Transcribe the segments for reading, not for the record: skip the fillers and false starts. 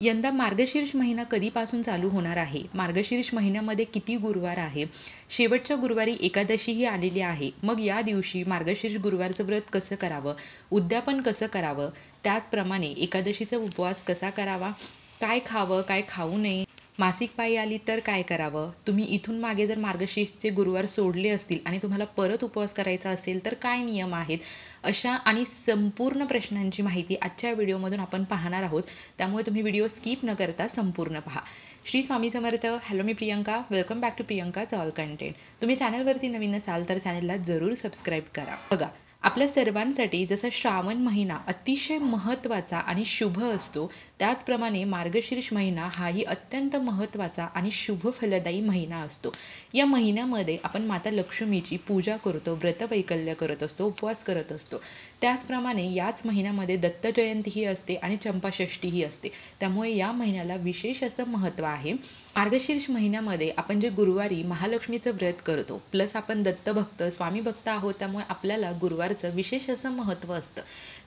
यंदा मार्गशीर्ष महिना कधीपासून चालू होणार आहे? मार्गशीर्ष महिन्यामध्ये किती गुरुवार आहे? शेवटच्या गुरुवारी एकादशीही आलेली आहे. मग या दिवशी मार्गशीर्ष गुरुवारचं व्रत कसं करावं? उद्यापन कसं करावं? त्याचप्रमाणे एकादशीचा उपवास कसा करावा? काय खावं, काय खाऊ नये? मासिक पाळी आली तर काय करावं? तुम्ही इथून मागे जर मार्गशीर्षचे गुरुवार सोडले असतील आणि तुम्हाला परत उपवास करायचा असेल तर काय नियम आहेत? अशा आणि संपूर्ण प्रश्नांची माहिती आजच्या व्हिडिओमधून आपण पाहणार आहोत. त्यामुळे तुम्ही व्हिडिओ स्किप न करता संपूर्ण पहा. श्री स्वामी समर्थ. हॅलो, मी प्रियंका. वेलकम बॅक टू प्रियंकाच ऑल कंटेंट. तुम्ही चॅनलवरती नवीन असाल तर चॅनलला जरूर सबस्क्राईब करा. बघा, आपल्या सर्वांसाठी जसा श्रावण महिना अतिशय महत्त्वाचा आणि शुभ असतो, त्याचप्रमाणे मार्गशीर्ष महिना हाही अत्यंत महत्त्वाचा आणि शुभ फलदायी महिना असतो. या महिन्यामध्ये आपण माता लक्ष्मीची पूजा करतो, व्रतवैकल्य करत असतो, उपवास करत असतो. त्याचप्रमाणे याच महिन्यामध्ये दत्त जयंतीही असते आणि चंपाषष्ठीही असते. त्यामुळे या महिन्याला विशेष असं महत्त्व आहे. मार्गशीर्ष महिन्यामध्ये आपण जे गुरुवारी महालक्ष्मीचं व्रत करतो, प्लस आपण दत्तभक्त स्वामी भक्त आहोत, त्यामुळे आपल्याला गुरुवारचं विशेष असं महत्त्व असतं.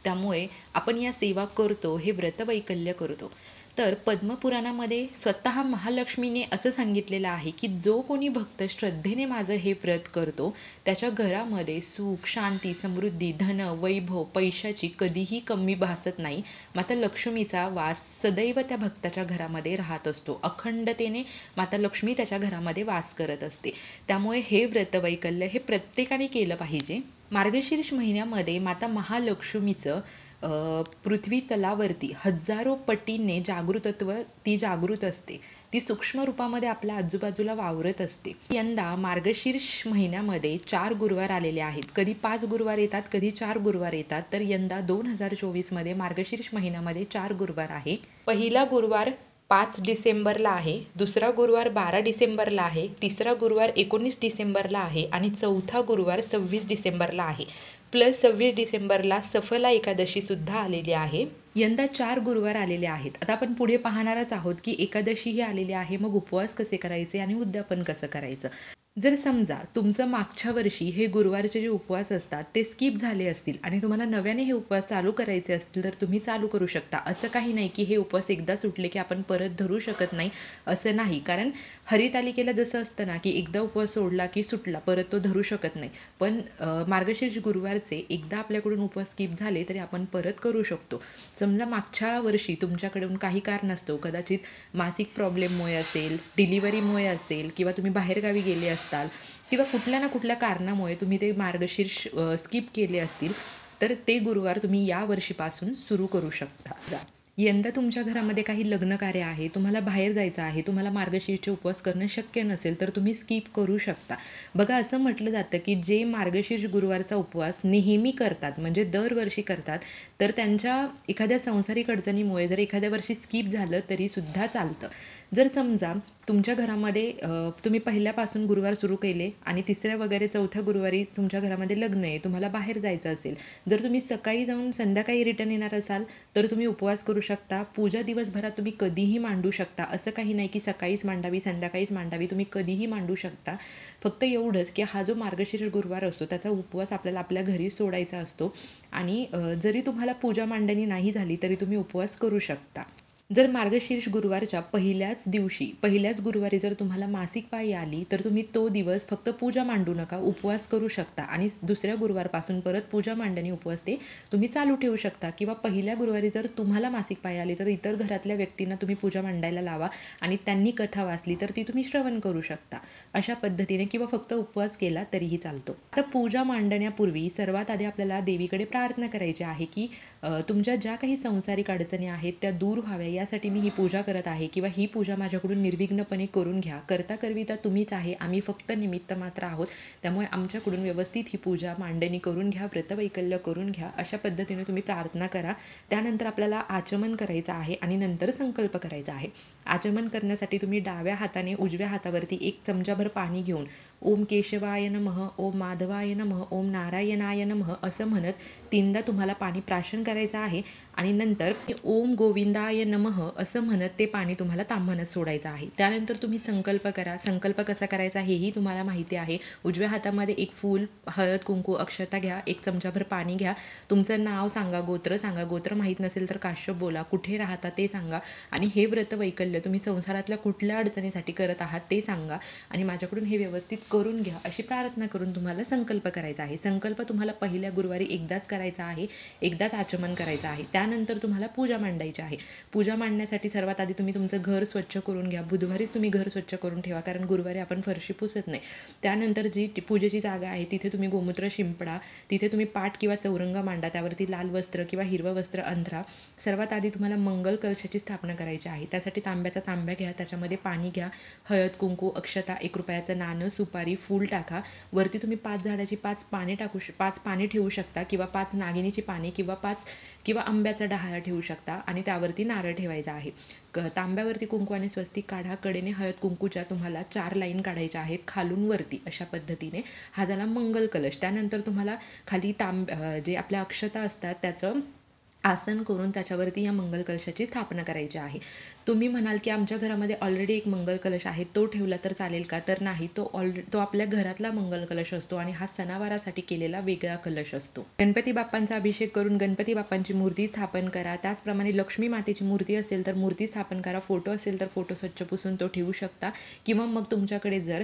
त्यामुळे आपण या सेवा करतो, हे व्रतवैकल्य करतो. तर पद्मपुराणामध्ये स्वतः महालक्ष्मीने असं सांगितलेलं आहे की जो कोणी भक्त श्रद्धेने माझं हे व्रत करतो, त्याच्या घरामध्ये सुख, शांती, समृद्धी, धन, वैभव, पैशाची कधीही कमी भासत नाही. माता लक्ष्मीचा वास सदैव त्या भक्ताच्या घरामध्ये राहत असतो. अखंडतेने माता लक्ष्मी त्याच्या घरामध्ये वास करत असते. त्यामुळे हे व्रतवैकल्य हे प्रत्येकाने केलं पाहिजे. मार्गशीर्ष महिन्यामध्ये माता महालक्ष्मीचं पृथ्वी तलावरती हजारो पटीने जागृतत्व ती जागृत असते. ती सूक्ष्म रूपामध्ये आपल्या आजूबाजूला वावरत असते. यंदा मार्गशीर्ष महिन्यामध्ये 4 गुरुवार आलेले आहेत. कधी 5 गुरुवार येतात, कधी 4 गुरुवार येतात. तर यंदा 2024 मध्ये मार्गशीर्ष महिन्यामध्ये 4 गुरुवार आहे. पहिला गुरुवार 5 डिसेंबरला आहे, दुसरा गुरुवार 12 डिसेंबरला आहे, तिसरा गुरुवार 19 डिसेंबरला आहे आणि चौथा गुरुवार 26 डिसेंबरला आहे. प्लस 26 डिसेंबरला सफला एकादशी सुद्धा आलेली आहे. यंदा 4 गुरुवार आलेले आहेत. आता आपण पुढे पाहणारच आहोत की एकादशीही आलेली आहे. मग उपवास कसे करायचे आणि उद्यापन कसं करायचं? जर समजा तुमचं मागच्या वर्षी हे गुरुवारचे जे उपवास असतात ते स्किप झाले असतील आणि तुम्हाला नव्याने हे उपवास चालू करायचे असतील तर तुम्ही चालू करू शकता. असं काही नाही की हे उपवास एकदा सुटले की आपण परत धरू शकत नाही, असं नाही. कारण हरितालिकेला जसं असतं ना की एकदा उपवास सोडला की सुटला, परत तो धरू शकत नाही. पण मार्गशीर्ष गुरुवारचे एकदा आपल्याकडून उपवास स्किप झाले तरी आपण परत करू शकतो. समजा मागच्या वर्षी तुमच्याकडून काही कारणास्तव, कदाचित मासिक प्रॉब्लेममुळे असेल, डिलिव्हरीमुळे असेल, किंवा तुम्ही बाहेरगावी गेले असताल, किंवा कुठल्या ना कुठल्या कारणामुळे तुम्ही ते मार्गशीर्ष स्किप केले असतील, तर ते गुरुवार तुम्ही या वर्षीपासून सुरू करू शकता. यंदा तुमच्या घरामध्ये काही लग्न कार्य आहे, तुम्हाला बाहेर जायचं आहे, तुम्हाला मार्गशीर्षचे उपवास करणं शक्य नसेल तर तुम्ही स्किप करू शकता. बघा, असं म्हटलं जातं की जे मार्गशीर्ष गुरुवारचा उपवास नेहमी करतात, म्हणजे दरवर्षी करतात, तर त्यांच्या एखाद्या सांसारिक अडचणीमुळे जर एखाद्या वर्षी स्किप झालं तरी सुद्धा चालतं. जर समजा तुमच्या घरामध्ये तुम्ही पहिल्यापासून गुरुवार सुरू केले आणि तिसऱ्या वगैरे चौथ्या गुरुवारी तुमच्या घरामध्ये लग्न आहे, तुम्हाला बाहेर जायचं असेल, जर तुम्ही सकाळी जाऊन संध्याकाळी रिटर्न येणार असाल तर तुम्ही उपवास करू शकता. पूजा दिवसभरात तुम्ही कधीही मांडू शकता. असं काही नाही की सकाळीच मांडावी, संध्याकाळीच मांडावी. तुम्ही कधीही मांडू शकता. फक्त एवढंच की हा जो मार्गशीर्ष गुरुवार असतो त्याचा उपवास आपल्याला आपल्या घरी सोडायचा असतो. आणि जरी तुम्हाला पूजा मांडणी नाही झाली तरी तुम्ही उपवास करू शकता. जर मार्गशीर्ष गुरुवारच्या पहिल्याच गुरुवारी जर तुम्हाला मासिक पाळी आली तर तुम्ही तो दिवस फक्त पूजा मांडू नका, उपवास करू शकता. आणि दुसऱ्या गुरुवारपासून परत पूजा मांडणी उपवास ते तुम्ही चालू ठेवू शकता. किंवा पहिल्या गुरुवारी जर तुम्हाला मासिक पाळी आली तर इतर घरातल्या व्यक्तींना तुम्ही पूजा मांडायला लावा आणि त्यांनी कथा वाचली तर ती तुम्ही श्रवण करू शकता. अशा पद्धतीने, किंवा फक्त उपवास केला तरीही चालतो. आता पूजा मांडण्यापूर्वी सर्वात आधी आपल्याला देवीकडे प्रार्थना करायची आहे की तुमच्या ज्या काही सांसारिक अडचणी आहेत त्या दूर व्हाव्या, यासाठी मी ही पूजा करत आहे, किंवा ही पूजा माझ्याकडून निर्विघ्नपणे करून घ्या. करता करविता तुम्हीच आहे, आम्ही फक्त निमित्त मात्र आहोत. त्यामुळे आमच्याकडून व्यवस्थित ही पूजा मांडणी करून घ्या, व्रतवैकल्य करून घ्या. अशा पद्धतीने तुम्ही प्रार्थना करा. त्यानंतर आपल्याला आचमन करायचं आहे आणि नंतर संकल्प करायचा आहे. आचमन करण्यासाठी तुम्ही डाव्या हाताने उजव्या हातावरती 1 चमचाभर पाणी घेऊन ओम केशवाय नमः, ओम माधवाय नमः, ओम नारायणाय नमः असं म्हणत 3दा तुम्हाला पाणी प्राशन करायचं आहे. आणि नंतर ओम गोविंदाय नमः नमः असं म्हणत ते पाणी तुम्हाला तांब्यानं सोडायचं आहे. त्यानंतर तुम्ही संकल्प करा. संकल्प कसा करायचा हेही तुम्हाला माहिती आहे. उजव्या हातामध्ये एक फूल, हळद, कुंकू, अक्षता घ्या, 1 चमचाभर पाणी घ्या. तुमचं नाव सांगा, गोत्र सांगा. गोत्र माहीत नसेल तर काश्यप बोला. कुठे राहता ते सांगा आणि हे व्रत वैकल्य तुम्ही संसारातल्या कुठल्या अडचणीसाठी करत आहात ते सांगा आणि माझ्याकडून हे व्यवस्थित करून घ्या अशी प्रार्थना करून तुम्हाला संकल्प करायचा आहे. संकल्प तुम्हाला पहिल्या गुरुवारी एकदाच करायचा आहे, एकदाच आचमन करायचं आहे. त्यानंतर तुम्हाला पूजा मांडायची आहे. पूजा मांडण्यासाठी सर्वात आधी तुम्ही तुमचं घर स्वच्छ करून घ्या. बुधवारीच तुम्ही घर स्वच्छ करून ठेवा, कारण गुरुवारी आपण फरशी पुसत नाही. त्यानंतर जी पूजेची जागा आहे तिथे तुम्ही गोमूत्र शिंपडा. तिथे तुम्ही पाट किंवा चौरंग मांडा. त्यावरती लाल वस्त्र किंवा हिरवं वस्त्र अंथरा. सर्वात आधी तुम्हाला मंगल कलशाची स्थापना करायची आहे. त्यासाठी तांब्याचा तांब्या घ्या, त्याच्यामध्ये पाणी घ्या, हळद, कुंकू, अक्षता, 1 रुपयाचं नाणं, सुपारी, फूल टाका. वरती तुम्ही 5 झाडाची 5 पाने 5 पाने ठेवू शकता किंवा 5 नागिनीची पाने किंवा आंब्याचा डहाळा ठेवू शकता आणि त्यावरती नारळ ठेवायचा आहे. तांब्यावरती कुंकवाने स्वस्तिक काढा. कडेने हळद कुंकूच्या तुम्हाला 4 लाईन काढायच्या आहेत खालून वरती अशा पद्धतीने. हा झाला मंगल कलश. त्यानंतर तुम्हाला खाली जे आपल्या अक्षता असतात त्याचं आसन करून त्याच्यावरती या मंगल कलशाची स्थापना करायची आहे. तुम्ही म्हणाल की आमच्या घरामध्ये ऑलरेडी एक मंगल कलश आहे, तो ठेवला तर चालेल का? तर नाही, तो आपल्या घरातला मंगल कलश असतो आणि हा सणावारासाठी केलेला वेगळा कलश असतो. गणपती बाप्पांचा अभिषेक करून गणपती बाप्पांची मूर्ती स्थापन करा. त्याचप्रमाणे लक्ष्मी मातेची मूर्ती असेल तर मूर्ती स्थापन करा. फोटो असेल तर फोटो स्वच्छ पुसून तो ठेवू शकता किंवा मग तुमच्याकडे जर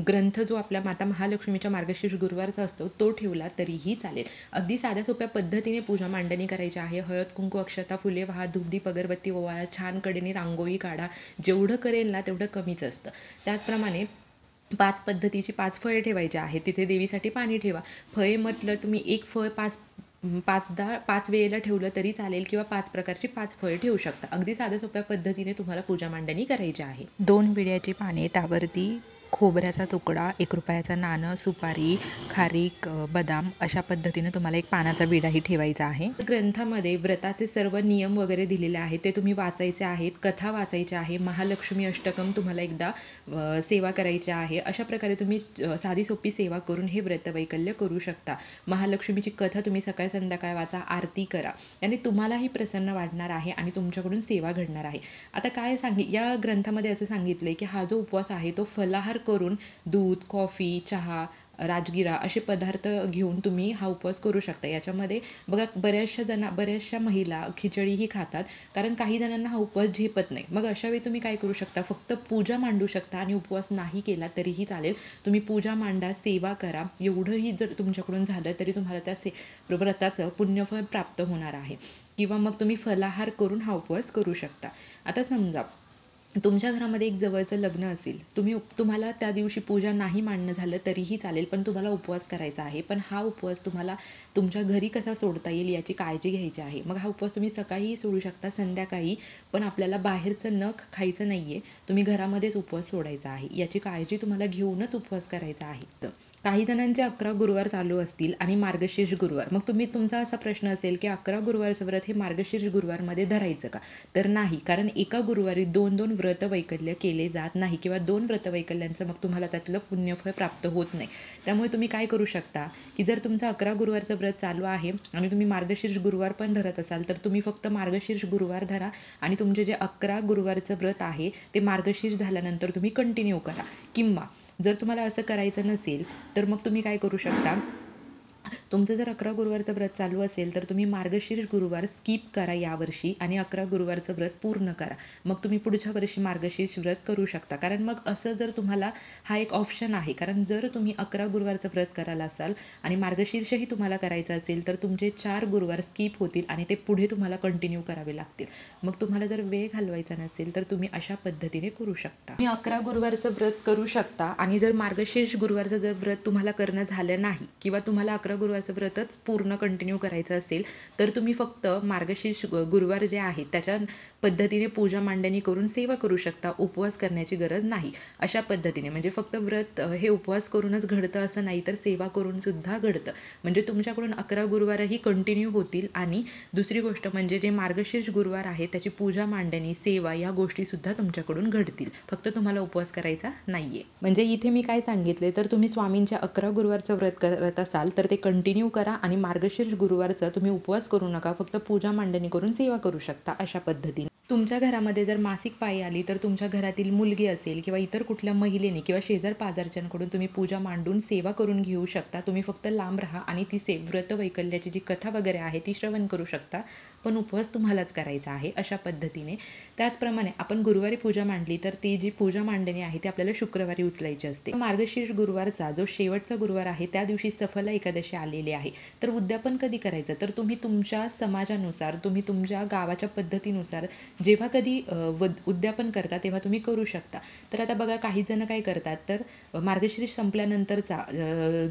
ग्रंथ जो आपल्या माता महालक्ष्मीच्या मार्गशीर्ष गुरुवारचा असतो तो ठेवला तरीही चालेल. अगदी साध्या सोप्या पद्धतीने पूजा मांडणी करायची आहे. हळद, कुंकू, अक्षता, फुले वाहा, धूपदीप, अगरबत्ती ओवाळा, छान कडेने रांगोळी काढा. जेवढं करेल ना तेवढं कमीच असतं. त्याचप्रमाणे 5 पद्धतीची 5 फळे ठेवायची आहेत. तिथे देवीसाठी पाणी ठेवा. फळे म्हटलं तुम्ही एक फळ 5 वेळेला ठेवलं तरी चालेल किंवा 5 प्रकारची 5 फळे ठेवू शकता. अगदी साध्या सोप्या पद्धतीने तुम्हाला पूजा मांडणी करायची आहे. 2 विड्याची पाने, त्यावरती खोबऱ्याचा तुकडा, 1 रुपयाचं नाणं, सुपारी, खारीक, बदाम अशा पद्धतीने तुम्हाला एक पानाचा विडाही ठेवायचा आहे. ग्रंथामध्ये व्रताचे सर्व नियम वगैरे दिलेले आहेत ते तुम्ही वाचायचे आहेत. कथा वाचायच्या आहे. महालक्ष्मी अष्टकम तुम्हाला एकदा सेवा करायची आहे. अशा प्रकारे तुम्ही साधी सोपी सेवा करून हे व्रत वैकल्य करू शकता. महालक्ष्मीची कथा तुम्ही सकाळ संध्याकाळ वाचा, आरती करा. याने तुम्हालाही प्रसन्न वाटणार आहे आणि तुमच्याकडून सेवा घडणार आहे. आता या ग्रंथामध्ये असं सांगितलंय की हा जो उपवास आहे तो फलाहार करून दूध, कॉफी, चहा, राजगिरा असे पदार्थ घेऊन तुम्ही हा उपवास करू शकता. याच्यामध्ये बघा बऱ्याचशा महिला खिचडीही खातात, कारण काही जणांना हा उपवास झेपत नाही. मग अशा वेळी तुम्ही काय करू शकता, फक्त पूजा मांडू शकता आणि उपवास नाही केला तरीही चालेल. तुम्ही पूजा मांडा, सेवा करा. एवढंही जर तुमच्याकडून झालं तरी तुम्हाला त्या व्रताचं पुण्यफळ प्राप्त होणार आहे. किंवा मग तुम्ही फलाहार करून हा उपवास करू शकता. आता समजा तुमच्या घरामध्ये एक जवळचं लग्न असेल, तुम्हाला त्या दिवशी पूजा नाही मांडणं झालं तरीही चालेल, पण तुम्हाला उपवास करायचा आहे. पण हा उपवास तुम्हाला तुमच्या घरी कसा सोडता येईल याची काळजी घ्यायची आहे. मग हा उपवास तुम्ही सकाळीही सोडू शकता, संध्याकाळी, पण आपल्याला बाहेरचं खायचं नाहीये. तुम्ही घरामध्येच उपवास सोडायचा आहे. याची काळजी तुम्हाला घेऊनच उपवास करायचा आहे. काही जणांचे 11 गुरुवार चालू असतील आणि मार्गशीर्ष गुरुवार, मग तुमचा असा प्रश्न असेल की 11 गुरुवारचं व्रत हे मार्गशीर्ष गुरुवारमध्ये धरायचं का? तर नाही, कारण एका गुरुवारी 2 व्रत वैकल्य केले जात नाही किंवा 2 व्रत वैकल्यांचं मग तुम्हाला त्यातलं पुण्यफळ प्राप्त होत नाही. त्यामुळे तुम्ही काय करू शकता की जर तुमचं 11 गुरुवारचं व्रत चालू आहे आणि तुम्ही मार्गशीर्ष गुरुवार पण धरत असाल तर तुम्ही फक्त मार्गशीर्ष गुरुवार धरा आणि तुमचे जे 11 गुरुवारचं व्रत आहे ते मार्गशीर्ष झाल्यानंतर तुम्ही कंटिन्यू करा. किंवा जर तुम्हाला असं करायचं नसेल तर मग तुम्ही काय करू शकता, तुमचं जर 11 गुरुवारचं व्रत चालू असेल तर तुम्ही मार्गशीर्ष गुरुवार स्किप करा यावर्षी आणि 11 गुरुवारचं व्रत पूर्ण करा. मग तुम्ही पुढच्या वर्षी मार्गशीर्ष व्रत करू शकता. कारण मग असं जर तुम्हाला हा एक ऑप्शन आहे, कारण जर तुम्ही 11 गुरुवारचं व्रत करायला असाल आणि मार्गशीर्षही तुम्हाला करायचं असेल तर तुमचे 4 गुरुवार स्किप होतील आणि ते पुढे तुम्हाला कंटिन्यू करावे लागतील. मग तुम्हाला जर वेळ घालवायचा नसेल तर तुम्ही अशा पद्धतीने करू शकता. तुम्ही 11 गुरुवारचं व्रत करू शकता आणि जर मार्गशीर्ष गुरुवारचं जर व्रत तुम्हाला करणं झालं नाही किंवा तुम्हाला 11 गुरुवारचं व्रतच पूर्ण कंटिन्यू करायचं असेल तर तुम्ही फक्त मार्गशीर्ष गुरुवार जे आहेत त्याच्या पद्धतीने पूजा मांडणी करून सेवा करू शकता. उपवास करण्याची गरज नाही. अशा पद्धतीने म्हणजे फक्त व्रत हे उपवास करूनच घडतं असं नाही, तर सेवा करून सुद्धा घडतं. म्हणजे तुमच्याकडून 11 गुरुवारही कंटिन्यू होतील आणि दुसरी गोष्ट म्हणजे जे मार्गशीर्ष गुरुवार आहे त्याची पूजा मांडणी, सेवा या गोष्टी सुद्धा तुमच्याकडून घडतील. फक्त तुम्हाला उपवास करायचा नाहीये. म्हणजे इथे मी काय सांगितले, तर तुम्ही स्वामींच्या 11 गुरुवारचं व्रत करत असाल तर ते कंटिन्यू करा आणि मार्गशीर्ष गुरुवारचा तुम्ही उपवास करू नका, फक्त पूजा मांडणी करून सेवा करू शकता अशा पद्धतीने. तुमच्या घरामध्ये जर मासिक पाळी आली तर तुमच्या घरातील मुलगी असेल किंवा इतर कुठल्या महिलेने किंवा शेजार पाजारच्यांकडून तुम्ही पूजा मांडून सेवा करून घेऊ शकता. तुम्ही फक्त लांब राहा आणि ती व्रत वैकल्याची जी कथा वगैरे आहे ती श्रवण करू शकता, पण उपवास तुम्हालाच करायचा आहे अशा पद्धतीने. त्याचप्रमाणे आपण गुरुवारी पूजा मांडली तर ती जी पूजा मांडणी आहे ती आपल्याला शुक्रवारी उचलायची असते. मार्गशीर्ष गुरुवारचा जो शेवटचा गुरुवार आहे त्या दिवशी सफला एकादशी आलेली आहे. तर उद्यापन कधी करायचं, तर तुम्ही तुमच्या समाजानुसार, तुम्ही तुमच्या गावाच्या पद्धतीनुसार जेव्हा कधी उद्यापन करता तेव्हा तुम्ही करू शकता. तर आता बघा, काही जण काय करतात, तर मार्गशीर्ष संपल्यानंतरचा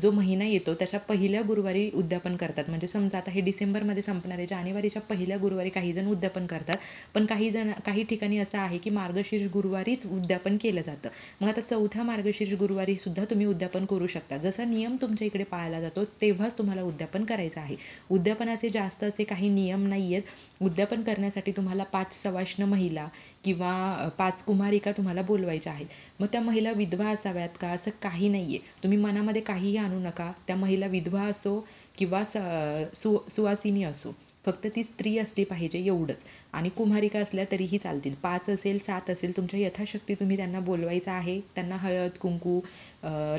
जो महिना येतो त्याच्या पहिल्या गुरुवारी उद्यापन करतात. म्हणजे समजा आता हे डिसेंबरमध्ये संपणार आहे, जानेवारीच्या पहिल्या गुरुवारी काही जण उद्यापन करतात, पण काही ठिकाणी असं आहे की मार्गशीर्ष गुरुवारीच उद्यापन केलं जातं. मग आता चौथ्या मार्गशीर्ष गुरुवारी सुद्धा तुम्ही उद्यापन करू शकता. जसा नियम तुमच्या इकडे पाळला जातो तेव्हाच तुम्हाला उद्यापन करायचं आहे. उद्यापनाचे जास्त असे काही नियम नाही आहेत. उद्यापन करण्यासाठी तुम्हाला 5 सवाष्ण महिला किंवा 5 कुमारिका तुम्हाला बोलवायच्या आहेत. मग त्या महिला विधवा असाव्यात का, असं काही नाहीये. तुम्ही मनामध्ये काहीही आणू नका. त्या महिला विधवा असो किंवा सुवासिनी असो, फक्त ती स्त्री असली पाहिजे एवढंच. आणि कुमारिका असल्या तरीही चालतील. 5 असेल, 7 असेल, तुमच्या यथाशक्ती तुम्ही त्यांना बोलवायचं आहे. त्यांना हळद कुंकू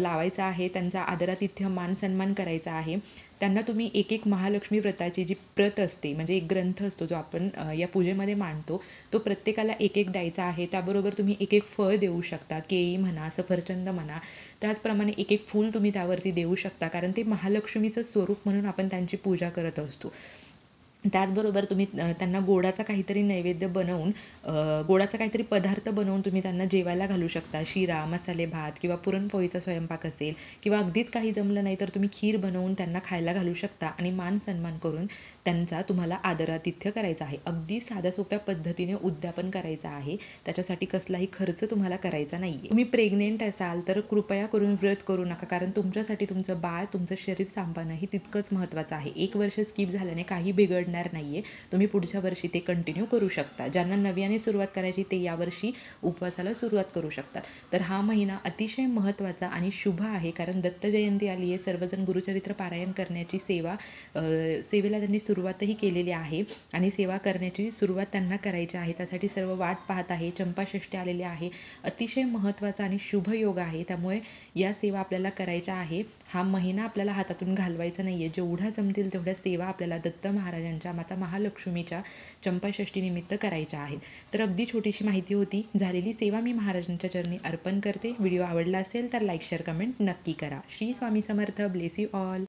लावायचं आहे. त्यांचा आदरातिथ्य मान सन्मान करायचा आहे. त्यांना तुम्ही एक एक महालक्ष्मी व्रताची जी प्रत असते, म्हणजे एक ग्रंथ असतो जो आपण या पूजेमध्ये मांडतो, तो प्रत्येकाला एक एक द्यायचा आहे. त्याबरोबर तुम्ही एक एक फळ देऊ शकता. केळी म्हणा, सफरचंद म्हणा. त्याचप्रमाणे एक एक फूल तुम्ही त्यावरती देऊ शकता, कारण ते महालक्ष्मीचं स्वरूप म्हणून आपण त्यांची पूजा करत असतो. त्याचबरोबर तुम्ही त्यांना गोडाचा काहीतरी नैवेद्य बनवून, गोडाचा काहीतरी पदार्थ बनवून तुम्ही त्यांना जेवायला घालू शकता. शिरा, मसाले भात किंवा पुरणपोळीचा स्वयंपाक असेल, किंवा अगदीच काही जमलं नाही तर तुम्ही खीर बनवून त्यांना खायला घालू शकता आणि मान सन्मान करून त्यांचा तुम्हाला आदरातिथ्य करायचा आहे. अगदी साध्या सोप्या पद्धतीने उद्यापन करायचं आहे. त्याच्यासाठी कसलाही खर्च तुम्हाला करायचा नाहीये. तुम्ही प्रेग्नेंट असाल तर कृपया करून व्रत करू नका, कारण तुमच्यासाठी तुमचं बाळ, तुमचं शरीर सांभाळणं हे तितकंच महत्त्वाचं आहे. 1 वर्ष स्किप झाल्याने काही बिघडणार नाहीये. तुम्ही पुढच्या वर्षी ते कंटिन्यू करू शकता. ज्यांना नव्याने सुरुवात करायची ते यावर्षी उपवासाला सुरुवात करू शकतात. तर हा महिना अतिशय महत्त्वाचा आणि शुभ आहे, कारण दत्त जयंती आली आहे. सर्वजण गुरुचरित्र पारायण करण्याची सेवेला त्यांनी सुरुवातही केलेली आहे आणि सेवा करण्याची सुरुवात त्यांना करायची आहे. त्यासाठी सर्व वाट पाहत आहे. चंपाषष्ठी आलेली आहे. अतिशय महत्त्वाचा आणि शुभ योग आहे. त्यामुळे या सेवा आपल्याला करायच्या आहे. हा महिना आपल्याला हातातून घालवायचा नाहीये. जेवढ्या जमतील तेवढ्या सेवा आपल्याला दत्त महाराजांच्या, माता महालक्ष्मीच्या चंपाषष्ठी निमित्त करायच्या आहेत. तर अगदी छोटीशी माहिती होती. झालेली सेवा मी महाराजांच्या चरणी अर्पण करते. व्हिडिओ आवडला असेल तर लाईक, शेअर, कमेंट नक्की करा. Shri Swami Samarth. Bless you all.